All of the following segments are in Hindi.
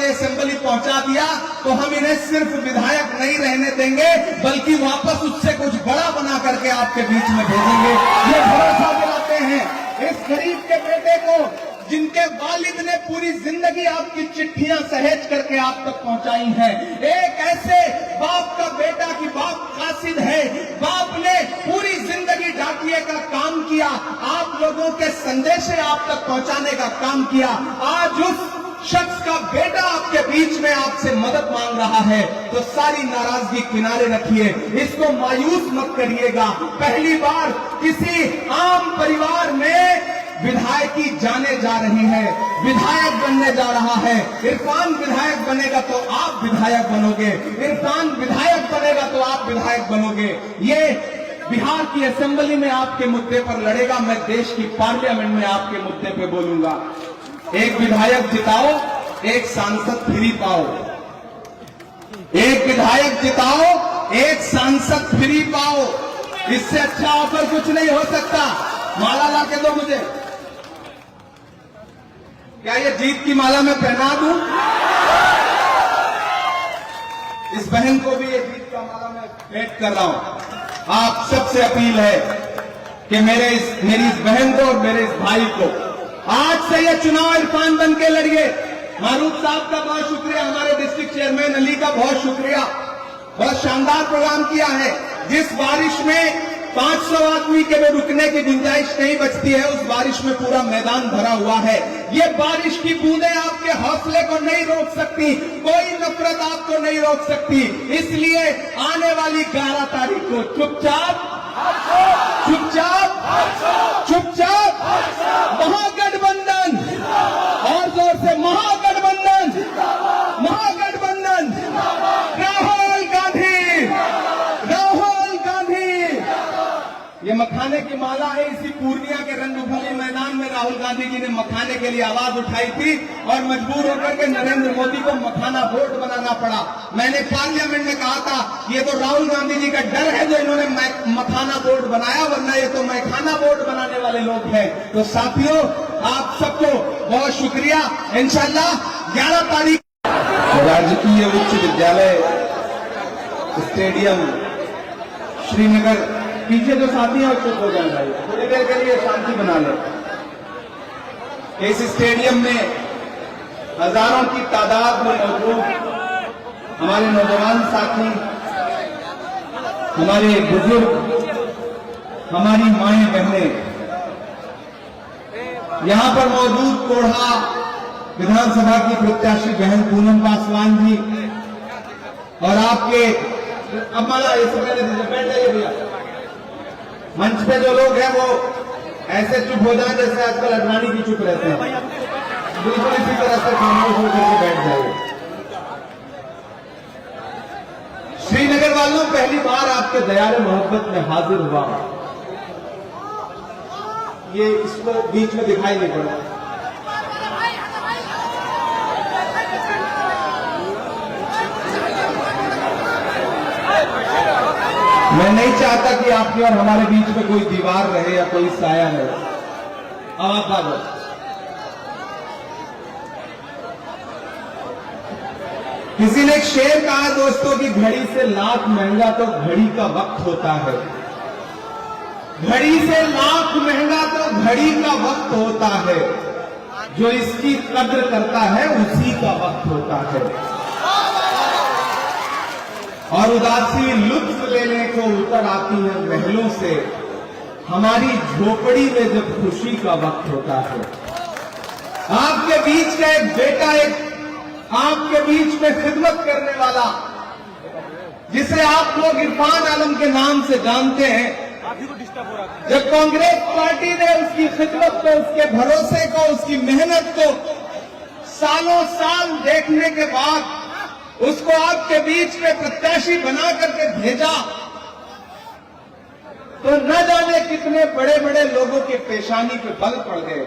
असेंबली पहुंचा दिया तो हम इन्हें सिर्फ विधायक नहीं रहने देंगे, बल्कि वापस उससे कुछ बड़ा बना करके आपके बीच में भेजेंगे। ये भरोसा दिलाते हैं इस गरीब के बेटे को, जिनके वालिद ने पूरी जिंदगी आपकी चिट्ठियां सहेज करके आप तक पहुंचाई हैं। एक ऐसे बाप का बेटा कि बाप कासिद है, बाप ने पूरी जिंदगी डाकिए का काम किया, आप लोगों के संदेशे आप तक पहुंचाने का काम किया। आज उस शख्स का बेटा आपके बीच में आपसे मदद मांग रहा है, तो सारी नाराजगी किनारे रखिए, इसको मायूस मत करिएगा। पहली बार किसी आम परिवार में विधायकी जाने जा रही है, विधायक बनने जा रहा है। इरफान विधायक बनेगा तो आप विधायक बनोगे, इरफान विधायक बनेगा तो आप विधायक बनोगे। ये बिहार की असेंबली में आपके मुद्दे पर लड़ेगा, मैं देश की पार्लियामेंट में आपके मुद्दे पे बोलूंगा। एक विधायक जिताओ, एक सांसद फ्री पाओ। एक विधायक जिताओ, एक सांसद फ्री पाओ। इससे अच्छा ऑफर कुछ नहीं हो सकता। माला ला के दो मुझे। क्या ये जीत की माला मैं पहना दूं? इस बहन को भी ये जीत का माला मैं भेंट कर रहा हूं। आप सबसे अपील है कि मेरी इस बहन को और मेरे इस भाई को आज से ये चुनाव इरफान बन के लड़िए। मारूफ साहब का बहुत शुक्रिया, हमारे डिस्ट्रिक्ट चेयरमैन अली का बहुत शुक्रिया, बहुत शानदार प्रोग्राम किया है। जिस बारिश में 500 आदमी के में रुकने की गुंजाइश नहीं बचती है, उस बारिश में पूरा मैदान भरा हुआ है। ये बारिश की बूंदें आपके हौसले को नहीं रोक सकती, कोई नफरत आपको नहीं रोक सकती। इसलिए आने वाली 11 तारीख को चुपचाप महागठबंधन, और जोर से महागठबंधन, राहुल गांधी। ये मखाने की माला है। इसी पूर्णिया के रंगभूमि मैदान में राहुल गांधी जी ने मखाने के लिए आवाज उठाई थी और मजबूर होकर के नरेंद्र मोदी को मखाना बोर्ड बनाना पड़ा। मैंने पार्लियामेंट में कहा था ये तो राहुल गांधी जी का डर है जो इन्होंने मखाना बोर्ड बनाया, वरना ये तो मैखाना बोर्ड बनाने वाले लोग हैं। तो साथियों, आप सबको बहुत शुक्रिया। इंशाल्लाह 11 तारीख राजकीय उच्च विद्यालय स्टेडियम श्रीनगर, पीछे जो साथी हैं चुप हो जाए भाई, थोड़ी देर के लिए शांति बना ले। इस स्टेडियम में हजारों की तादाद में मौजूद हमारे नौजवान साथी, हमारे बुजुर्ग, हमारी माएं बहनें, यहां पर मौजूद कोढ़ा विधानसभा की प्रत्याशी बहन पूनम पासवान जी, और आपके अब माला इससे पहले बैठ जाइए भैया। मंच पे जो लोग हैं वो ऐसे चुप हो जाए जैसे आजकल अडवाणी की चुप रहते हैं, बिल्कुल इसी तरह से खामोश होकर के बैठ जाइए। श्रीनगर वालों, पहली बार आपके दयाल मोहब्बत में हाजिर हुआ, ये इसको बीच में दिखाई नहीं पड़ा। मैं नहीं चाहता कि आपके और हमारे बीच में कोई दीवार रहे या कोई साया रहे। अब आप बात, किसी ने एक शेर कहा दोस्तों कि घड़ी से लाख महंगा तो घड़ी का वक्त होता है। घड़ी से लाख महंगा तो घड़ी का वक्त होता है, जो इसकी कद्र करता है उसी का वक्त होता है। और उदासी लुत्फ लेने को उतर आती है महलों से, हमारी झोपड़ी में जब खुशी का वक्त होता है। आपके बीच का एक बेटा, एक आपके बीच में खिदमत करने वाला, जिसे आप लोग इरफान आलम के नाम से जानते हैं, जब कांग्रेस पार्टी ने उसकी खिदमत को, उसके भरोसे को, उसकी मेहनत को सालों साल देखने के बाद उसको आपके बीच में प्रत्याशी बना करके भेजा, तो न जाने कितने बड़े बड़े लोगों के पेशानी पे बल पड़ गए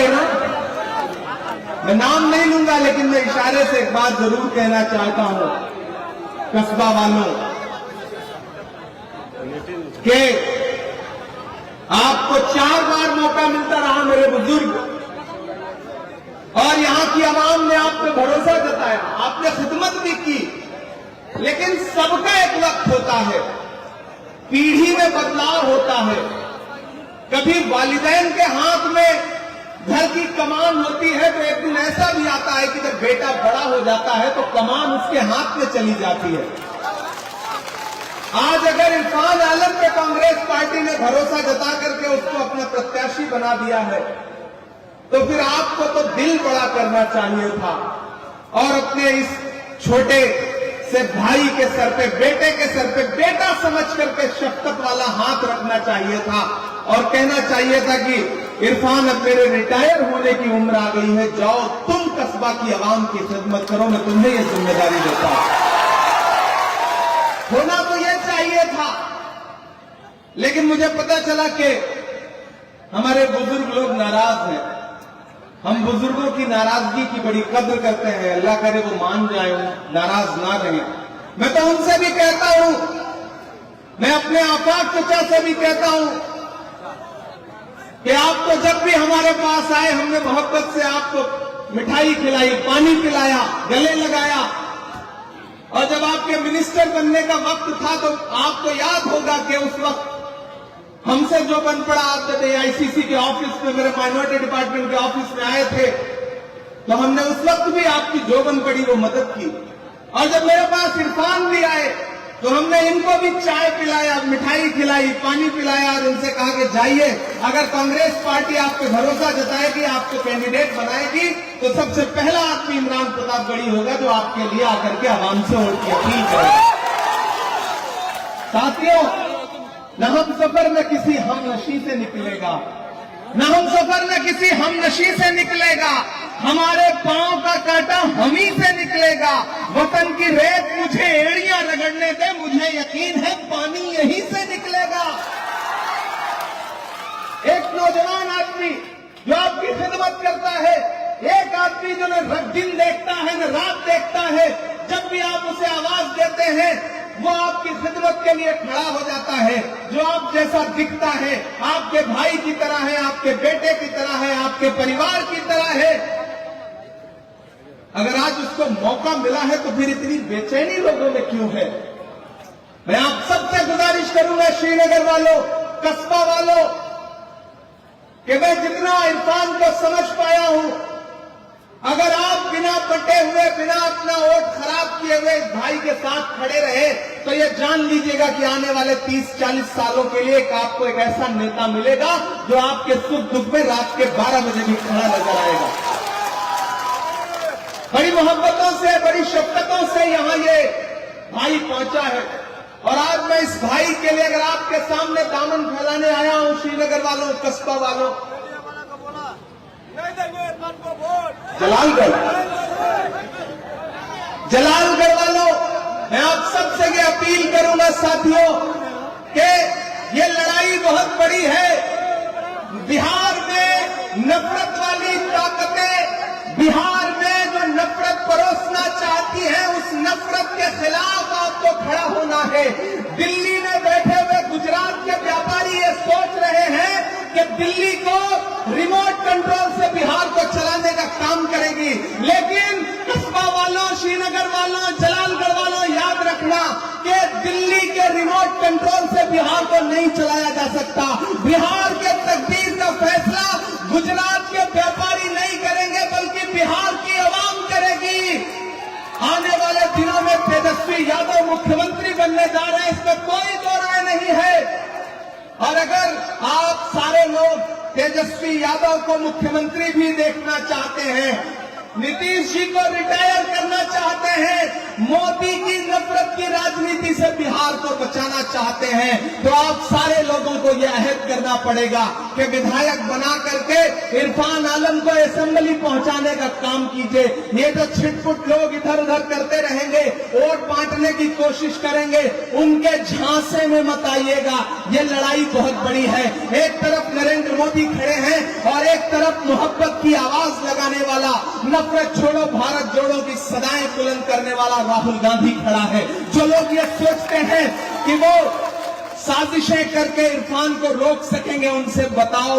ना। मैं नाम नहीं लूंगा, लेकिन मैं इशारे से एक बात जरूर कहना चाहता हूं कस्बा वालों कि आपको 4 बार मौका मिलता रहा मेरे बुजुर्ग, की आवाम ने आप पे भरोसा जताया, आपने खिदमत भी की, लेकिन सबका एक वक्त होता है, पीढ़ी में बदलाव होता है। कभी वालिदैन के हाथ में घर की कमान होती है तो एक दिन ऐसा भी आता है कि जब बेटा बड़ा हो जाता है तो कमान उसके हाथ में चली जाती है। आज अगर इरफान आलम पे कांग्रेस पार्टी ने भरोसा जता करके उसको अपना प्रत्याशी बना दिया है तो फिर आपको तो दिल बड़ा करना चाहिए था और अपने इस छोटे से भाई के सर पे, बेटे के सर पे बेटा समझ करके शफकत वाला हाथ रखना चाहिए था और कहना चाहिए था कि इरफान अब मेरे रिटायर होने की उम्र आ गई है, जाओ तुम कस्बा की आवाम की खिदमत करो, मैं तुम्हें ये जिम्मेदारी देता हूं। होना तो ये चाहिए था, लेकिन मुझे पता चला कि हमारे बुजुर्ग लोग नाराज हैं। हम बुजुर्गों की नाराजगी की बड़ी कद्र करते हैं, अल्लाह करे वो मान जाए, नाराज ना रहे। मैं तो उनसे भी कहता हूं, मैं अपने आफाक चचा से भी कहता हूं कि आप तो जब भी हमारे पास आए हमने मोहब्बत से आपको मिठाई खिलाई, पानी पिलाया, गले लगाया, और जब आपके मिनिस्टर बनने का वक्त था तो आपको याद होगा कि उस वक्त हमसे जो बन पड़ा, आप जब AICC के ऑफिस में, मेरे माइनॉरिटी डिपार्टमेंट के ऑफिस में आए थे तो हमने उस वक्त भी आपकी जो बन पड़ी वो मदद की। और जब मेरे पास इरफान भी आए तो हमने इनको भी चाय पिलाया, मिठाई खिलाई, पानी पिलाया और उनसे कहा कि जाइए, अगर कांग्रेस पार्टी आप पे भरोसा जताएगी, आपको कैंडिडेट बनाएगी तो सबसे पहला आदमी इमरान प्रतापगढ़ी होगा जो आपके लिए आकर के आवाम से वोट की अपील करेगा। साथियों, न हम सफर में किसी हमनशी से निकलेगा, न हम सफर में किसी हमनशी से निकलेगा, हमारे पांव का कांटा हम ही से निकलेगा। वतन की रेत मुझे एड़ियां रगड़ने दे, मुझे यकीन है पानी यहीं से निकलेगा। एक नौजवान आदमी जो आपकी खिदमत करता है, एक आदमी जो न दिन देखता है न रात देखता है, जब भी आप उसे आवाज देते हैं वो आपकी खिदमत के लिए खड़ा हो जाता है, जो आप जैसा दिखता है, आपके भाई की तरह है, आपके बेटे की तरह है, आपके परिवार की तरह है। अगर आज उसको मौका मिला है तो फिर इतनी बेचैनी लोगों में क्यों है? मैं आप सबसे गुजारिश करूंगा, श्रीनगर वालों, कस्बा वालों, कि मैं जितना इरफान को समझ पाया हूं, अगर आप बिना बटे हुए, बिना अपना वोट खराब किए हुए इस भाई के साथ खड़े रहे तो ये जान लीजिएगा कि आने वाले 30-40 सालों के लिए आपको एक ऐसा नेता मिलेगा जो आपके सुख दुख में रात के 12 बजे भी खड़ा नजर आएगा। बड़ी मोहब्बतों से, बड़ी शफकतों से यहां ये भाई पहुंचा है और आज मैं इस भाई के लिए अगर आपके सामने दामन फैलाने आया हूं, श्रीनगर वालों, कस्बा वालों, जलालगढ़ वालों, मैं आप सबसे ये अपील करूंगा साथियों कि ये लड़ाई बहुत बड़ी है। बिहार में नफरत वाली ताकतें, बिहार में जो नफरत परोसना चाहती है, उस नफरत के खिलाफ आपको खड़ा होना है। दिल्ली में बैठे हुए गुजरात के व्यापारी ये सोच रहे हैं कि दिल्ली को रिमोट कंट्रोल से बिहार को चलाने का काम करेगी, लेकिन कस्बा वालों, श्रीनगर वालों, जलालगढ़ वालों, याद रखना कि दिल्ली के रिमोट कंट्रोल से बिहार को नहीं चलाया जा सकता। बिहार के तकदीर का फैसला गुजरात के व्यापारी नहीं करेंगे, बल्कि बिहार की आवाम करेगी। आने वाले दिनों में तेजस्वी यादव मुख्यमंत्री बनने जा रहे हैं, इसमें कोई दो राय नहीं है। और अगर आप सारे लोग तेजस्वी यादव को मुख्यमंत्री भी देखना चाहते हैं, नीतीश जी को रिटायर करना चाहते हैं, मोदी की नफरत की राजनीति से बिहार को बचाना चाहते हैं, तो आप सारे लोगों को यह अहद करना पड़ेगा कि विधायक बना करके इरफान आलम को असेंबली पहुंचाने का काम कीजिए। ये जो छिटपुट लोग इधर उधर करते रहेंगे, वोट बांटने की कोशिश करेंगे, उनके झांसे में मत आइएगा। ये लड़ाई बहुत बड़ी है। एक तरफ नरेंद्र मोदी खड़े हैं और एक तरफ मोहब्बत की आवाज लगाने वाला, नफरत छोड़ो भारत जोड़ो की सदाएं बुलंद करने वाला राहुल गांधी खड़ा है। जो लोग ये सोचते हैं कि वो साजिशें करके इरफान को रोक सकेंगे, उनसे बताओ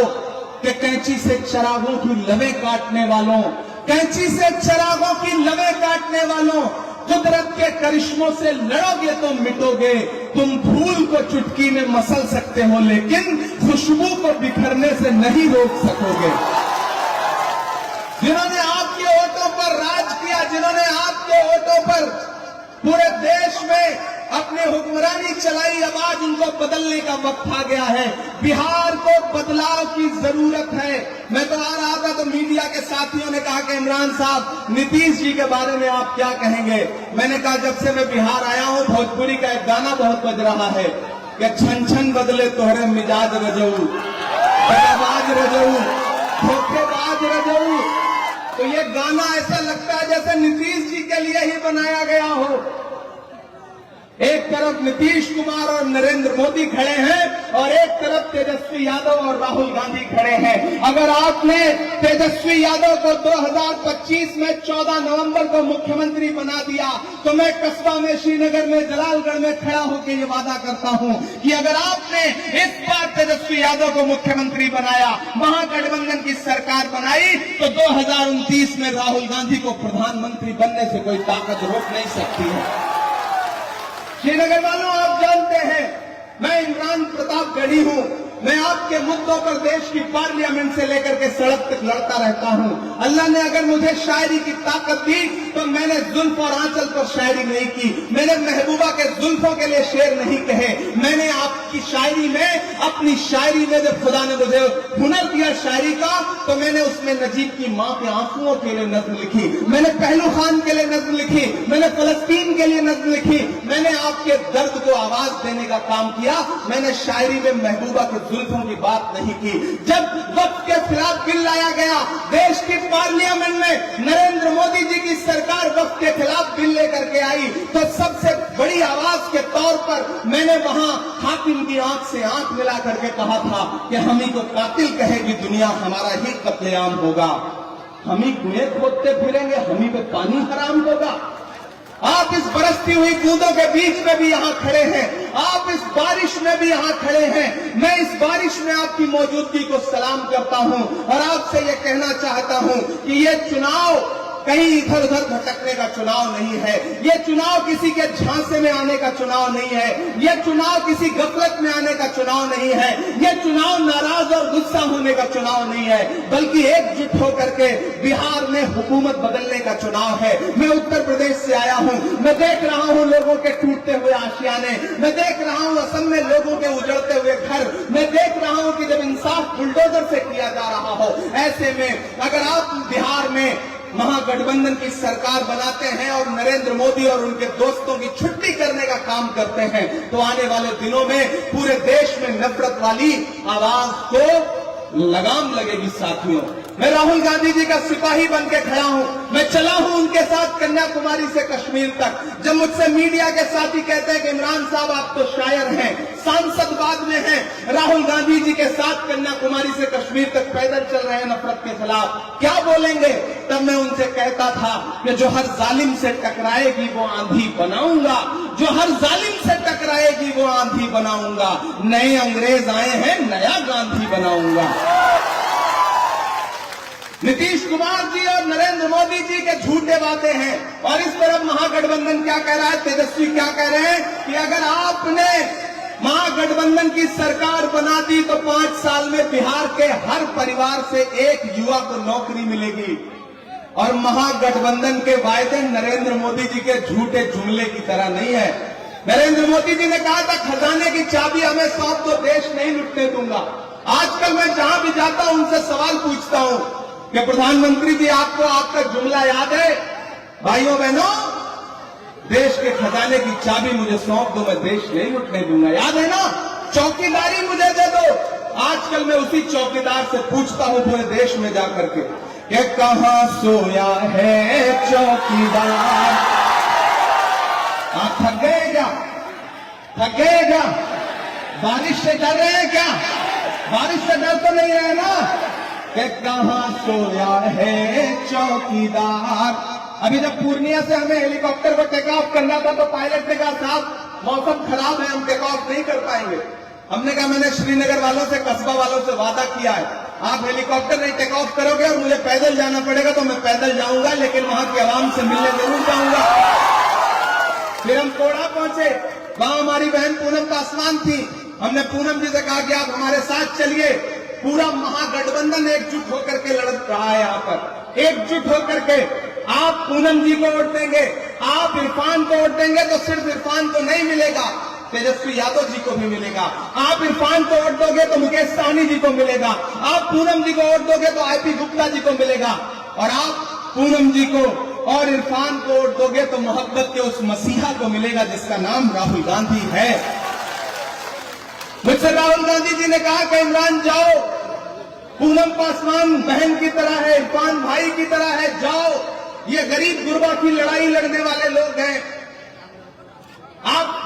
कि कैंची से चरागों की लवें काटने वालों, कैंची से चिरागों की लवें काटने वालों, कुदरत के करिश्मों से लड़ोगे तो मिटोगे। तुम फूल को चुटकी में मसल सकते हो, लेकिन खुशबू को बिखरने से नहीं रोक सकोगे। जिन्होंने आपके वोटों पर राज किया, जिन्होंने आपके वोटों पर पूरे देश में अपनी हुक्मरानी चलाई, अब आज उनको बदलने का वक्त आ गया है। बिहार को बदलाव की जरूरत है। मैं तो आ रहा था तो मीडिया के साथियों ने कहा कि इमरान साहब, नीतीश जी के बारे में आप क्या कहेंगे। मैंने कहा, जब से मैं बिहार आया हूं, भोजपुरी का एक गाना बहुत बज रहा है कि छन छन बदले तोहरे मिजाज रजऊ, दगाबाज रजऊ, धोखेबाज रजऊ। तो ये गाना ऐसा लगता है जैसे नीतीश जी के लिए ही बनाया गया हो। एक तरफ नीतीश कुमार और नरेंद्र मोदी खड़े हैं और एक तरफ तेजस्वी यादव और राहुल गांधी खड़े हैं। अगर आपने तेजस्वी यादव को 2025 में 14 नवंबर को मुख्यमंत्री बना दिया, तो मैं कस्बा में, श्रीनगर में, जलालगढ़ में खड़ा होकर ये वादा करता हूं कि अगर आपने इस बार तेजस्वी यादव को मुख्यमंत्री बनाया, महागठबंधन की सरकार बनाई, तो 2029 में राहुल गांधी को प्रधानमंत्री बनने से कोई ताकत रोक नहीं सकती है। श्रीनगर वालों, आप जानते हैं मैं इमरान प्रतापगढ़ी हूं। मैं आपके मुद्दों पर देश की पार्लियामेंट से लेकर के सड़क तक लड़ता रहता हूं। अल्लाह ने अगर मुझे शायरी की ताकत दी तो मैंने जुल्फ और आंचल पर शायरी नहीं की, मैंने महबूबा के जुल्फों के लिए शेर नहीं कहे। मैंने आपकी शायरी में, अपनी शायरी में जब खुदा ने मुझे हुनर दिया शायरी का, तो मैंने उसमें नजीब की मां के आंसुओं के लिए नज्म लिखी, मैंने पहलू खान के लिए नज्म लिखी, मैंने फलस्तीन के लिए नज्म लिखी, मैंने आपके दर्द को आवाज देने का काम किया। मैंने शायरी में महबूबा के जुल्फों की बात नहीं की। जब वक्त के खिलाफ बिल लाया गया देश की पार्लियामेंट में, नरेंद्र मोदी जी की सरकार वक्त के खिलाफ बिल लेकर के आई, तो सबसे बड़ी आवाज के तौर पर मैंने वहां हाकिम की आंख से आंख मिला करके कहा था कि हम ही को कातिल कहेगी दुनिया, हमारा ही कत्लेआम होगा। हम ही कुएं खोदते फिरेंगे, हम ही पे पानी हराम होगा। आप इस बरसती हुई बूंदों के बीच में भी यहाँ खड़े हैं, आप इस बारिश में भी यहाँ खड़े हैं। मैं इस बारिश में आपकी मौजूदगी को सलाम करता हूँ और आपसे ये कहना चाहता हूँ कि ये चुनाव कहीं इधर उधर भटकने का चुनाव नहीं है। ये चुनाव किसी के झांसे में आने का चुनाव नहीं है। ये चुनाव किसी गफलत में आने का चुनाव नहीं है। ये चुनाव नाराज और गुस्सा होने का चुनाव नहीं है, बल्कि एकजुट होकर के बिहार में हुकूमत बदलने का चुनाव है। मैं उत्तर प्रदेश से आया हूं, मैं देख रहा हूं लोगों के टूटते हुए आशियाने, मैं देख रहा हूं असम में लोगों के उजड़ते हुए घर, मैं देख रहा हूं कि जब इंसाफ बुलडोजर से किया जा रहा हो, ऐसे में अगर आप बिहार में महागठबंधन की सरकार बनाते हैं और नरेंद्र मोदी और उनके दोस्तों की छुट्टी करने का काम करते हैं, तो आने वाले दिनों में पूरे देश में नफरत वाली आवाज को लगाम लगेगी। साथियों, मैं राहुल गांधी जी का सिपाही बन के खड़ा हूं। मैं चला हूं उनके साथ कन्याकुमारी से कश्मीर तक। जब मुझसे मीडिया के साथी कहते हैं कि इमरान साहब आप तो शायर हैं, सांसद बाद में हैं, राहुल गांधी जी के साथ कन्याकुमारी से कश्मीर तक पैदल चल रहे हैं नफरत के खिलाफ, क्या बोलेंगे? तब मैं उनसे कहता था कि जो हर जालिम से टकराएगी वो आंधी बनाऊंगा, जो हर जालिम से टकराएगी वो आंधी बनाऊंगा। नए अंग्रेज आए हैं, नया गांधी बनाऊंगा। नीतीश कुमार जी और नरेंद्र मोदी जी के झूठे बातें हैं और इस तरफ महागठबंधन क्या कह रहा है, तेजस्वी क्या कह रहे हैं कि अगर आपने महागठबंधन की सरकार बना दी तो 5 साल में बिहार के हर परिवार से एक युवा को नौकरी मिलेगी। और महागठबंधन के वायदे नरेंद्र मोदी जी के झूठे जुमले की तरह नहीं है। नरेंद्र मोदी जी ने कहा था खजाने की चाबी हमें सौंप दो, देश नहीं लुटने दूंगा। आजकल मैं जहां भी जाता हूं उनसे सवाल पूछता हूं कि प्रधानमंत्री जी आपको आपका जुमला याद है? भाइयों बहनों, देश के खजाने की चाबी मुझे सौंप दो, मैं देश नहीं लुटने दूंगा। याद है ना? चौकीदारी मुझे दे दो। आजकल मैं उसी चौकीदार से पूछता हूं पूरे देश में जाकर के कि कहां सोया है चौकीदार? आप थक गए क्या? थक गए क्या? बारिश से डर रहे हैं क्या? बारिश से डर तो नहीं रहे ना? कि कहां सोया है चौकीदार? अभी जब पूर्णिया से हमें हेलीकॉप्टर को टेक ऑफ करना था तो पायलट ने कहा साहब मौसम खराब है, हम टेक ऑफ नहीं कर पाएंगे। हमने कहा मैंने श्रीनगर वालों से, कस्बा वालों से वादा किया है, आप हेलीकॉप्टर नहीं टेक ऑफ करोगे और मुझे पैदल जाना पड़ेगा तो मैं पैदल जाऊंगा, लेकिन वहां की आवाम से मिलने जरूर जाऊंगा। फिर हम कोड़ा पहुंचे, वहां हमारी बहन पूनम पासवान थी। हमने पूनम जी से कहा कि आप हमारे साथ चलिए। पूरा महागठबंधन एकजुट होकर के लड़ रहा है यहाँ पर, एकजुट होकर के। आप पूनम जी को वोट देंगे, आप इरफान को वोट देंगे तो सिर्फ इरफान को नहीं मिलेगा, तेजस्वी यादव जी को भी मिलेगा। आप इरफान को वोट दोगे तो मुकेश सहनी जी को मिलेगा। आप पूनम जी को वोट दोगे तो आईपी गुप्ता जी को मिलेगा। और आप पूनम जी को और इरफान को वोट दोगे तो मोहब्बत के उस मसीहा को मिलेगा जिसका नाम राहुल गांधी है। मुझसे राहुल गांधी जी ने कहा कि इमरान जाओ, पूनम पासवान बहन की तरह है, इरफान भाई की तरह है, जाओ। ये गरीब गुरबा की लड़ाई लड़ने वाले लोग हैं। आप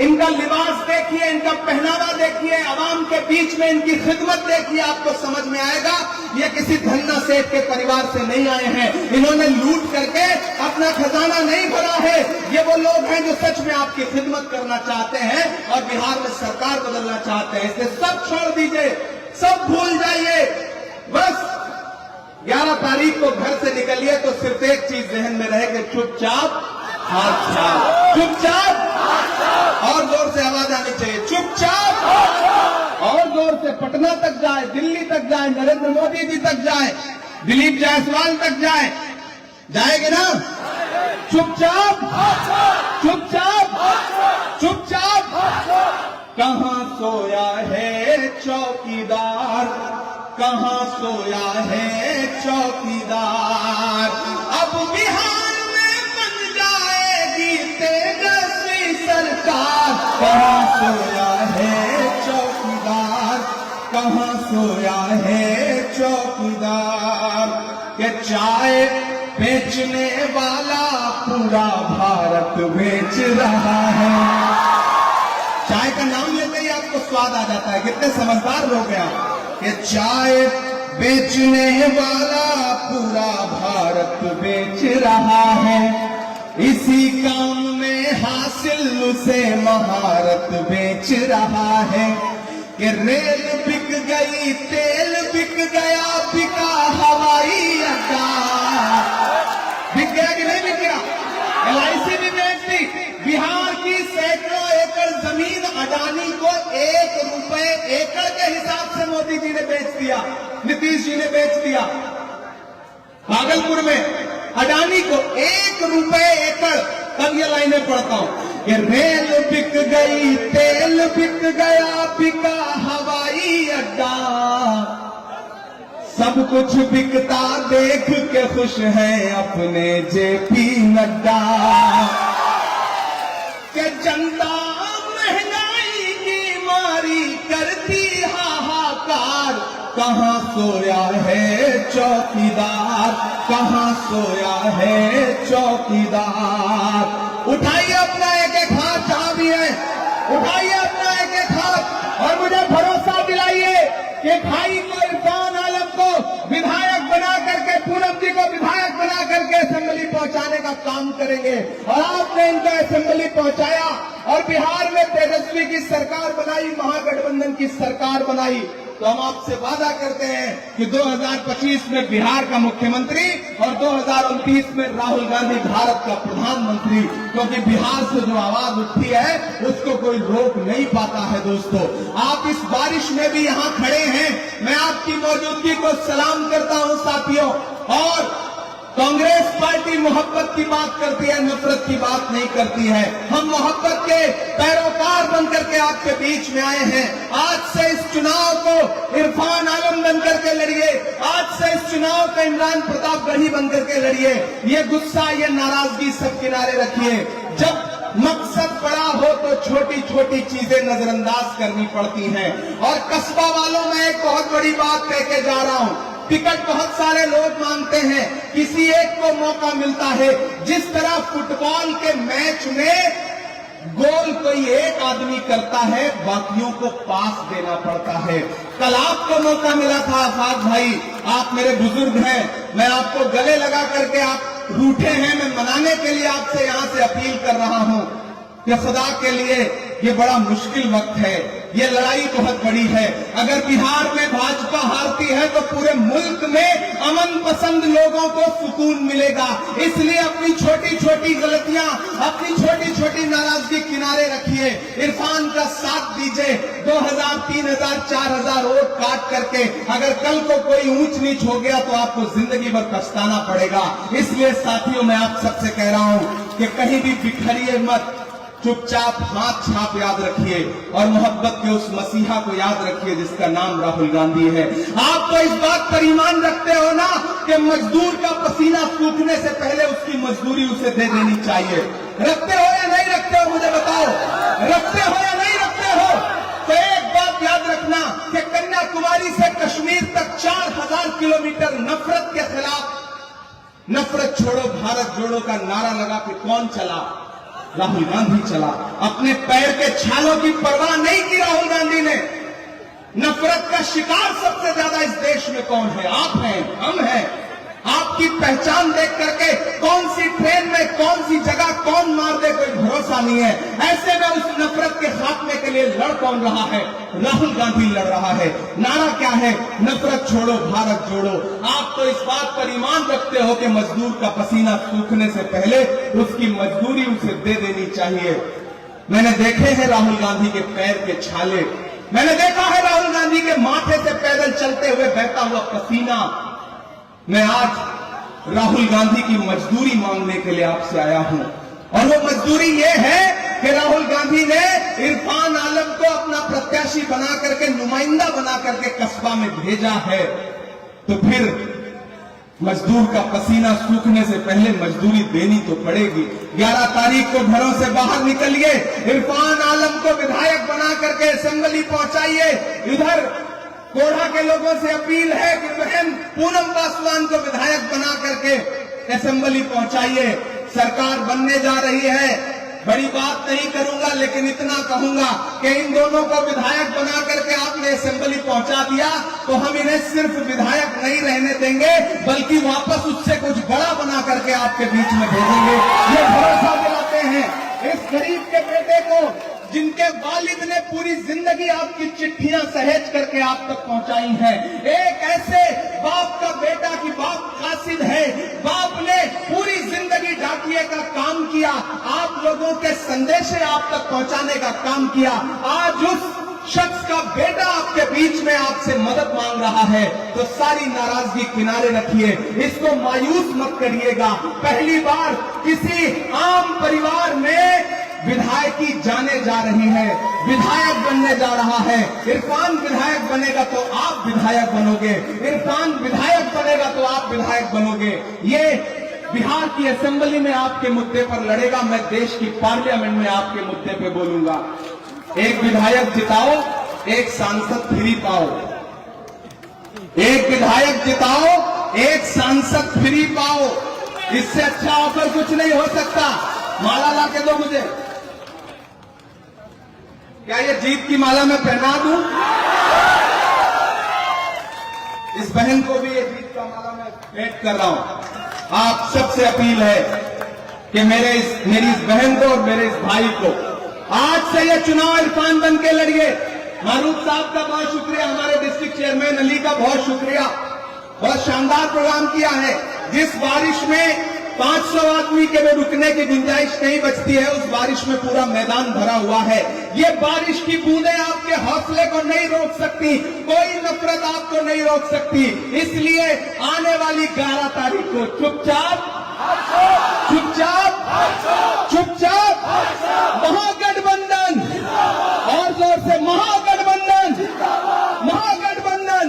इनका लिबास देखिए, इनका पहनावा देखिए, आवाम के बीच में इनकी खिदमत देखिए, आपको समझ में आएगा ये किसी धन्ना सेठ के परिवार से नहीं आए हैं। इन्होंने लूट करके अपना खजाना नहीं भरा है। ये वो लोग हैं जो सच में आपकी खिदमत करना चाहते हैं और बिहार में सरकार बदलना चाहते हैं। इसलिए सब छोड़ दीजिए, सब भूल जाइए। बस 11 तारीख को घर से निकलिए तो सिर्फ एक चीज जहन में रहे कि चुपचाप हाथ छाप, चुपचाप। और जोर से आवाज आनी चाहिए, चुपचाप। और जोर से पटना तक जाए, दिल्ली तक जाए, नरेंद्र मोदी जी तक जाए, दिलीप जायसवाल तक जाए, जाएंगे ना? चुपचाप, चुपचाप, चुपचाप। कहां सोया है चौकीदार, कहां सोया है चौकीदार। अब बिहार में बन जाएगी तेजस्वी सरकार। कहां सोया है चौकीदार, कहां सोया है चौकीदार। के चाय बेचने वाला पूरा भारत बेच रहा है। चाय का नाम लेते ही आपको स्वाद आ जाता है, कितने समझदार लोग हैं आप। कि चाय बेचने वाला पूरा भारत बेच रहा है, इसी काम में हासिल उसे महारत बेच रहा है। कि रेल बिक गई, तेल बिक गया, बिका हवाई अड्डा। बिक गया कि नहीं बिक गया? LIC भी बेच दी। बिहार की सैकड़ों एकड़ जमीन अडानी को 1 रुपए एकड़ के हिसाब से मोदी जी ने बेच दिया, नीतीश जी ने बेच दिया। भागलपुर में अडानी को 1 रुपए एकड़। तब ये लाइनें पढ़ता हूं कि रेल बिक गई, तेल बिक गया, बिका हवाई अड्डा। सब कुछ बिकता देख के खुश है अपने JP नड्डा। कि जनता महंगाई की मारी करती हाहाकार। कहां सोया है चौकीदार, कहां सोया है चौकीदार। उठाइए अपना एक एक हाथ जहां भी है, उठाइए अपना एक एक हाथ और मुझे भरोसा दिलाइए कि भाई को, इरफान आलम को विधायक बना करके, पूनम जी को विधायक बना करके असेंबली पहुंचाने का काम करेंगे। और आपने इनको असेंबली पहुंचाया और बिहार में तेजस्वी की सरकार बनाई, महागठबंधन की सरकार बनाई। तो हम आपसे वादा करते हैं कि 2025 में बिहार का मुख्यमंत्री और 2029 में राहुल गांधी भारत का प्रधानमंत्री। क्योंकि बिहार से जो आवाज उठती है उसको कोई रोक नहीं पाता है। दोस्तों, आप इस बारिश में भी यहाँ खड़े हैं, मैं आपकी मौजूदगी को सलाम करता हूँ साथियों। और कांग्रेस पार्टी मोहब्बत की बात करती है, नफरत की बात नहीं करती है। हम मोहब्बत के पैरोकार बनकर के आपके बीच में आए हैं। आज से इस चुनाव को इरफान आलम बनकर के लड़िए, आज से इस चुनाव को इमरान प्रतापगढ़ी बनकर के लड़िए। ये गुस्सा, ये नाराजगी सब किनारे रखिए। जब मकसद बड़ा हो तो छोटी छोटी चीजें नजरअंदाज करनी पड़ती हैं। और कस्बा वालों में एक बहुत बड़ी बात कह के जा रहा हूं, टिकट बहुत सारे लोग मांगते हैं, किसी एक को मौका मिलता है। जिस तरह फुटबॉल के मैच में गोल कोई एक आदमी करता है, बाकियों को पास देना पड़ता है। कल आपको मौका मिला था आफाक भाई, आप मेरे बुजुर्ग हैं, मैं आपको गले लगा करके, आप रूठे हैं, मैं मनाने के लिए आपसे यहां से अपील कर रहा हूं कि खुदा के लिए ये बड़ा मुश्किल वक्त है, ये लड़ाई बहुत बड़ी है। अगर बिहार में भाजपा हारती है तो पूरे मुल्क में अमन पसंद लोगों को सुकून मिलेगा। इसलिए अपनी छोटी छोटी गलतियां, अपनी छोटी छोटी नाराजगी किनारे रखिए, इरफान का साथ दीजिए। 2000, 3000, 4000 वोट काट करके अगर कल को कोई ऊंच नीच हो गया तो आपको जिंदगी भर पछताना पड़ेगा। इसलिए साथियों, मैं आप सबसे कह रहा हूं कि कहीं भी बिखरिए मत, चुपचाप हाथ छाप याद रखिए और मोहब्बत के उस मसीहा को याद रखिए जिसका नाम राहुल गांधी है। आप तो इस बात पर ईमान रखते हो ना कि मजदूर का पसीना सूखने से पहले उसकी मजदूरी उसे दे देनी चाहिए। रखते हो या नहीं रखते हो, मुझे बताओ। रखते हो या नहीं रखते हो? तो एक बात याद रखना कि कन्याकुमारी से कश्मीर तक 4000 किलोमीटर नफरत के खिलाफ, नफरत छोड़ो भारत जोड़ो का नारा लगा के कौन चला? राहुल गांधी चला। अपने पैर के छालों की परवाह नहीं की राहुल गांधी ने। नफरत का शिकार सबसे ज्यादा इस देश में कौन है? आप हैं, हम हैं। आपकी पहचान देख करके कौन सी ट्रेन में, कौन सी जगह कौन मार दे कोई भरोसा नहीं है। ऐसे में उस नफरत के खात्मे के लिए लड़ कौन रहा है? राहुल गांधी लड़ रहा है। नारा क्या है? नफरत छोड़ो भारत जोड़ो। आप तो इस बात पर ईमान रखते हो कि मजदूर का पसीना सूखने से पहले उसकी मजदूरी उसे दे देनी चाहिए। मैंने देखे हैं राहुल गांधी के पैर के छाले, मैंने देखा है राहुल गांधी के माथे से पैदल चलते हुए बहता हुआ पसीना। मैं आज राहुल गांधी की मजदूरी मांगने के लिए आपसे आया हूं और वो मजदूरी ये है कि राहुल गांधी ने इरफान आलम को अपना प्रत्याशी बना करके, नुमाइंदा बना करके कस्बा में भेजा है। तो फिर मजदूर का पसीना सूखने से पहले मजदूरी देनी तो पड़ेगी। 11 तारीख को घरों से बाहर निकलिए, इरफान आलम को विधायक बना करके असेंबली पहुंचाइए। इधर कोढ़ा के लोगों से अपील है कि बहन पूनम पासवान को विधायक बना करके असेंबली पहुंचाइए। सरकार बनने जा रही है, बड़ी बात नहीं करूंगा लेकिन इतना कहूंगा कि इन दोनों को विधायक बना करके आपने असेंबली पहुंचा दिया तो हम इन्हें सिर्फ विधायक नहीं रहने देंगे बल्कि वापस उससे कुछ बड़ा बना करके आपके बीच में भेजेंगे। ये भरोसा दिलाते हैं इस गरीब के बेटे को, जिनके वालिद ने पूरी जिंदगी आपकी चिट्ठियां सहेज करके आप तक पहुंचाई हैं। एक ऐसे बाप का बेटा कि बाप कासिद है, बाप ने पूरी जिंदगी डाकिए का काम किया, आप लोगों के संदेशे आप तक पहुंचाने का काम किया। आज उस शख्स का बेटा आपके बीच में आपसे मदद मांग रहा है तो सारी नाराजगी किनारे रखिए, इसको मायूस मत करिएगा। पहली बार किसी आम परिवार में विधायकी जाने जा रही है, विधायक बनने जा रहा है। इरफान विधायक बनेगा तो आप विधायक बनोगे, इरफान विधायक बनेगा तो आप विधायक बनोगे। ये बिहार की असेंबली में आपके मुद्दे पर लड़ेगा, मैं देश की पार्लियामेंट में आपके मुद्दे पे बोलूंगा। एक विधायक जिताओ, एक सांसद फ्री पाओ। एक विधायक जिताओ, एक सांसद फ्री पाओ। इससे अच्छा ऑफर कुछ नहीं हो सकता। माला ला के दो मुझे। क्या ये जीत की माला मैं पहना दूं? इस बहन को भी ये जीत का माला मैं भेंट कर रहा हूं। आप सबसे अपील है कि मेरी इस बहन को और मेरे इस भाई को आज से ये चुनाव इरफान बन के लड़िए। मारूफ साहब का बहुत शुक्रिया, हमारे डिस्ट्रिक्ट चेयरमैन अली का बहुत शुक्रिया, बहुत शानदार प्रोग्राम किया है। जिस बारिश में 500 आदमी के में रुकने की गुंजाइश नहीं बचती है, उस बारिश में पूरा मैदान भरा हुआ है। ये बारिश की बूंदें आपके हौसले को नहीं रोक सकती, कोई नफरत आपको नहीं रोक सकती। इसलिए आने वाली 11 तारीख को चुपचाप महागठबंधन, और जोर से महागठबंधन, महागठबंधन,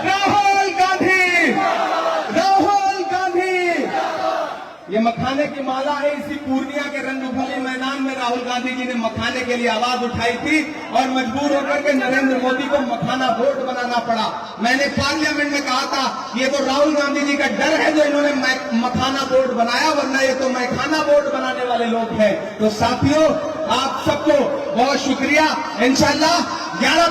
राहुल गांधी, राहुल गांधी। ये मखाने की माला है। इसी पूर्णिया के रंगभूमि मैदान में राहुल गांधी जी ने मखाने के लिए आवाज उठाई थी और मजबूर होकर के नरेंद्र मोदी को मखाना बोर्ड बनाना पड़ा। मैंने पार्लियामेंट में कहा था ये तो राहुल गांधी जी का डर है जो इन्होंने मखाना बोर्ड बनाया, वरना ये तो मैखाना बोर्ड बनाने वाले लोग हैं। तो साथियों, आप सबको बहुत शुक्रिया। इंशाल्लाह 11